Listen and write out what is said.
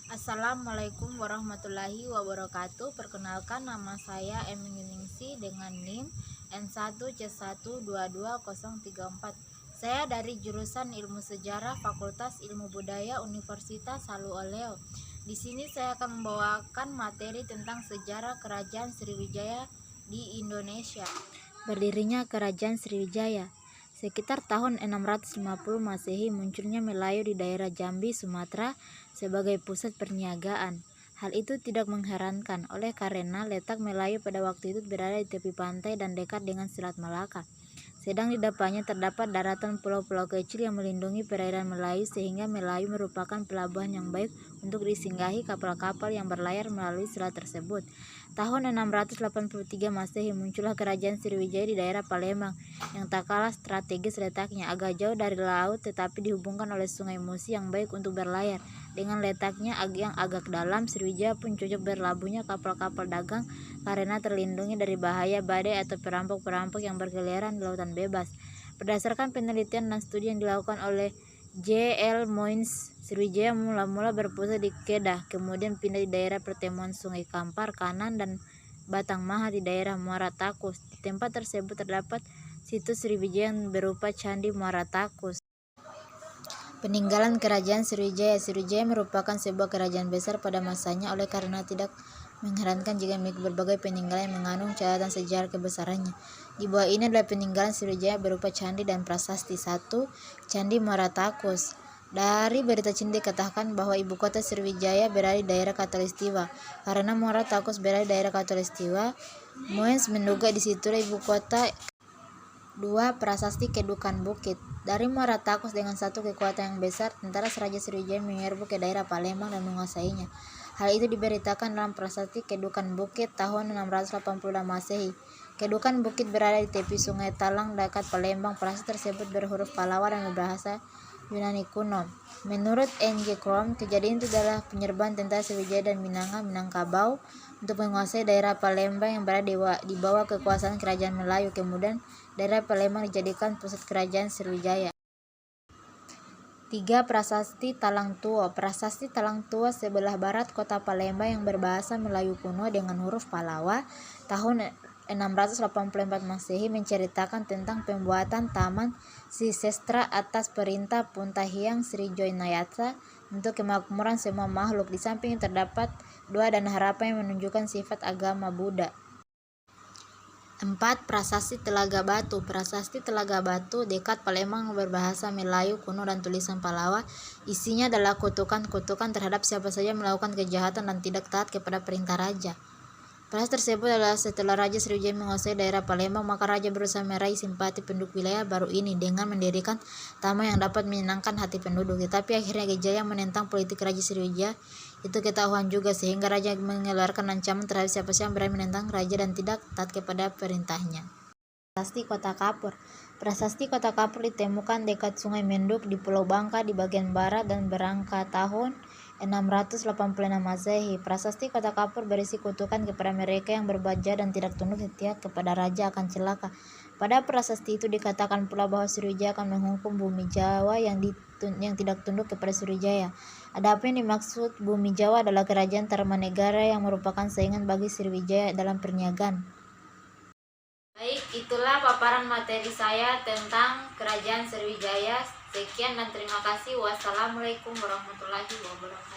Assalamualaikum warahmatullahi wabarakatuh. Perkenalkan, nama saya Emi Ningsi dengan NIM N1C122034. Saya dari jurusan Ilmu Sejarah Fakultas Ilmu Budaya Universitas Halu Oleo. Di sini saya akan membawakan materi tentang sejarah Kerajaan Sriwijaya di Indonesia. Berdirinya Kerajaan Sriwijaya. Sekitar tahun 650 Masehi munculnya Melayu di daerah Jambi, Sumatera sebagai pusat perniagaan. Hal itu tidak mengherankan oleh karena letak Melayu pada waktu itu berada di tepi pantai dan dekat dengan Selat Malaka. Sedang di depannya terdapat daratan pulau-pulau kecil yang melindungi perairan Melayu, sehingga Melayu merupakan pelabuhan yang baik untuk disinggahi kapal-kapal yang berlayar melalui selat tersebut. Tahun 683 Masehi muncullah Kerajaan Sriwijaya di daerah Palembang yang tak kalah strategis letaknya, agak jauh dari laut tetapi dihubungkan oleh Sungai Musi yang baik untuk berlayar. Dengan letaknya yang agak dalam, Sriwijaya pun cocok berlabuhnya kapal-kapal dagang karena terlindungi dari bahaya badai atau perampok-perampok yang berkeliaran di lautan bebas. Berdasarkan penelitian dan studi yang dilakukan oleh J.L. Moines, Sriwijaya mula-mula berpusat di Kedah, kemudian pindah di daerah pertemuan Sungai Kampar Kanan dan Batang Maha di daerah Muara Takus. Di tempat tersebut terdapat situs Sriwijaya yang berupa Candi Muara Takus. Peninggalan Kerajaan Sriwijaya. Sriwijaya merupakan sebuah kerajaan besar pada masanya, oleh karena tidak mengherankan jika memiliki berbagai peninggalan yang mengandung catatan sejarah kebesarannya. Di bawah ini adalah peninggalan Sriwijaya berupa candi dan prasasti. 1. Candi Muara Takus. Dari berita cindi dikatakan bahwa ibu kota Sriwijaya berada di daerah Katulistiwa. Karena Muara Takus berada di daerah Katulistiwa, Moens menduga di situlah ibu kota. 2. Prasasti Kedukan Bukit. Dari Muara Takus dengan satu kekuatan yang besar, tentara Raja Sriwijaya menyerbu ke daerah Palembang dan menguasainya. Hal itu diberitakan dalam prasasti Kedukan Bukit tahun 680 Masehi. Kedukan Bukit berada di tepi Sungai Talang dekat Palembang. Prasasti tersebut berhuruf Pallawa dan berbahasa Yunani kuno. Menurut N.G. Krom, kejadian itu adalah penyerbuan tentara Sriwijaya dan Minangkabau untuk menguasai daerah Palembang yang berada di bawah kekuasaan Kerajaan Melayu. Kemudian daerah Palembang dijadikan pusat Kerajaan Sriwijaya. 3. Prasasti Talang Tua. Prasasti Talang Tua sebelah barat kota Palembang yang berbahasa Melayu kuno dengan huruf Pallawa tahun 684 Masehi menceritakan tentang pembuatan Taman Sisestra atas perintah Puntahiang Sri Joinayatsa untuk kemakmuran semua makhluk. Di samping terdapat doa dan harapan yang menunjukkan sifat agama Buddha. 4. Prasasti Telaga Batu. Prasasti Telaga Batu dekat Palembang berbahasa Melayu kuno dan tulisan Pallawa. Isinya adalah kutukan-kutukan terhadap siapa saja melakukan kejahatan dan tidak taat kepada perintah raja. Prasasti tersebut adalah setelah Raja Sriwijaya menguasai daerah Palembang, maka raja berusaha meraih simpati penduduk wilayah baru ini dengan mendirikan taman yang dapat menyenangkan hati penduduk. Tetapi akhirnya gejala yang menentang politik Raja Sriwijaya itu ketahuan juga, sehingga raja mengeluarkan ancaman terhadap siapa saja yang berani menentang raja dan tidak taat kepada perintahnya. Prasasti Kota Kapur. Prasasti Kota Kapur ditemukan dekat Sungai Menduk di Pulau Bangka di bagian barat dan berangka tahun 686 Masehi. Prasasti Kota Kapur berisi kutukan kepada mereka yang berbaja dan tidak tunduk setia kepada raja akan celaka. Pada prasasti itu dikatakan pula bahwa Sriwijaya akan menghukum bumi Jawa yang tidak tunduk kepada Sriwijaya. Adapun yang dimaksud bumi Jawa adalah kerajaan Tarumanegara yang merupakan saingan bagi Sriwijaya dalam perniagaan. Baik, itulah paparan materi saya tentang Kerajaan Sriwijaya. Sekian dan terima kasih. Wassalamualaikum warahmatullahi wabarakatuh.